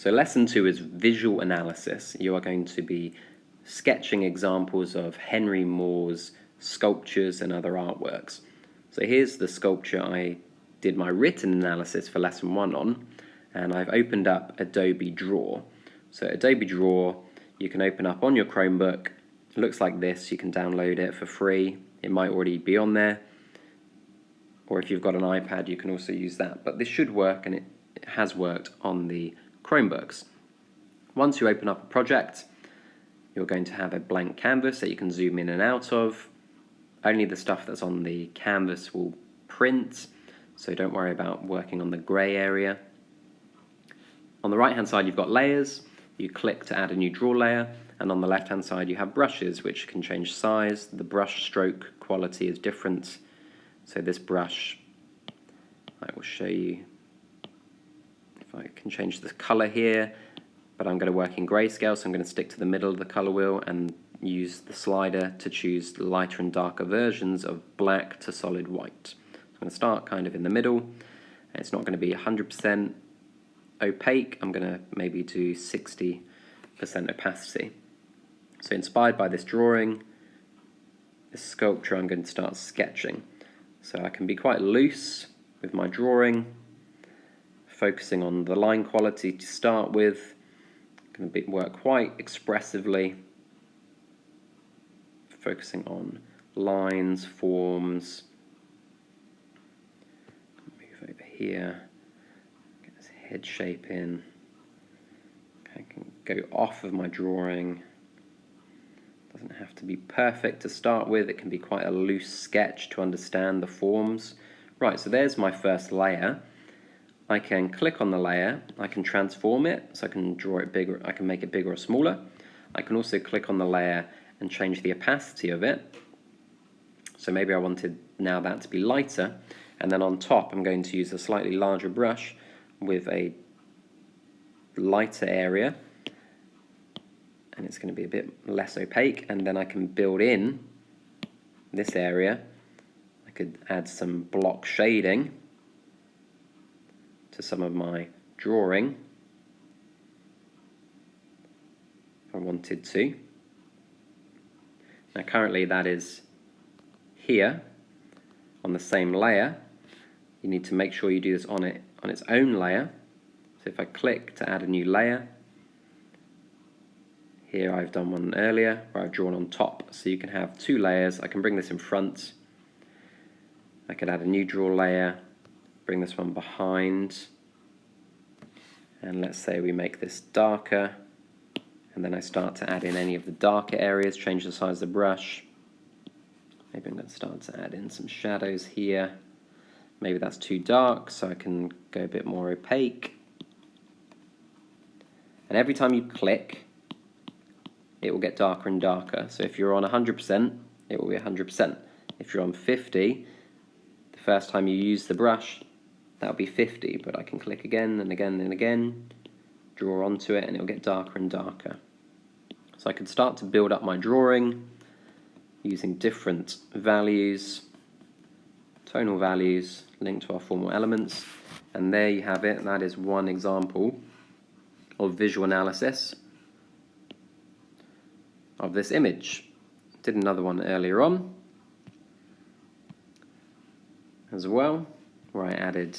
So lesson 2 is visual analysis. You are going to be sketching examples of Henry Moore's sculptures and other artworks. So here's the sculpture I did my written analysis for lesson 1 on, and I've opened up Adobe Draw. So Adobe Draw you can open up on your Chromebook. It looks like this. You can download it for free. It might already be on there, or if you've got an iPad you can also use that, but this should work, and it has worked on the Chromebooks. Once you open up a project, you're going to have a blank canvas that you can zoom in and out of. Only the stuff that's on the canvas will print, so don't worry about working on the grey area. On the right hand side you've got layers. You click to add a new draw layer, and on the left hand side you have brushes which can change size. The brush stroke quality is different, so this brush, I will show you if I can change the colour here, but I'm going to work in grayscale, so I'm going to stick to the middle of the colour wheel and use the slider to choose lighter and darker versions of black to solid white. So I'm going to start kind of in the middle. It's not going to be 100% opaque. I'm going to maybe do 60% opacity. So inspired by this drawing, this sculpture, I'm going to start sketching. So I can be quite loose with my drawing, focusing on the line quality to start with. I'm going to work quite expressively, focusing on lines, forms. Move over here, get this head shape in. I can go off of my drawing. Doesn't have to be perfect to start with. It can be quite a loose sketch to understand the forms. Right, so there's my first layer. I can click on the layer, I can transform it, so I can draw it bigger, I can make it bigger or smaller. I can also click on the layer and change the opacity of it. So maybe I wanted now that to be lighter, and then on top I'm going to use a slightly larger brush with a lighter area, and it's going to be a bit less opaque, and then I can build in this area. I could add some block shading to some of my drawing if I wanted to. Now currently that is here on the same layer. You need to make sure you do this on its own layer. So if I click to add a new layer, here I've done one earlier where I've drawn on top, so you can have 2 layers. I can bring this in front, I could add a new draw layer, bring this one behind, and let's say we make this darker, and then I start to add in any of the darker areas, change the size of the brush. Maybe I'm going to start to add in some shadows here. Maybe that's too dark, so I can go a bit more opaque. And every time you click, it will get darker and darker. So if you're on 100%, it will be 100%. If you're on 50, the first time you use the brush, that'll be 50, but I can click again and again and again, draw onto it, and it'll get darker and darker. So I can start to build up my drawing using different values, tonal values linked to our formal elements, and there you have it. That is one example of visual analysis of this image. Did another one earlier on as well, where I added,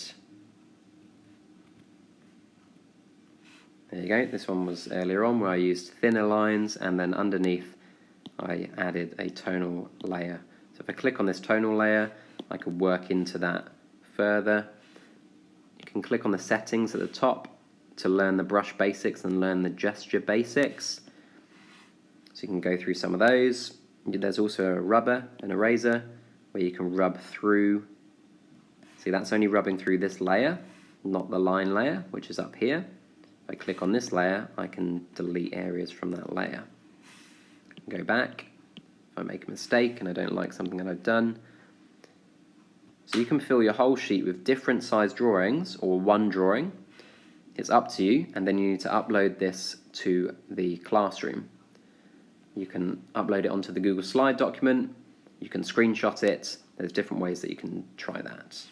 there you go, this one was earlier on where I used thinner lines, and then underneath I added a tonal layer. So if I click on this tonal layer, I could work into that further. You can click on the settings at the top to learn the brush basics and learn the gesture basics. So you can go through some of those. There's also a rubber, an eraser, where you can rub through. See, that's only rubbing through this layer, not the line layer, which is up here. If I click on this layer, I can delete areas from that layer. Go back if I make a mistake and I don't like something that I've done. So you can fill your whole sheet with different size drawings or one drawing. It's up to you, and then you need to upload this to the classroom. You can upload it onto the Google Slide document, you can screenshot it. There's different ways that you can try that.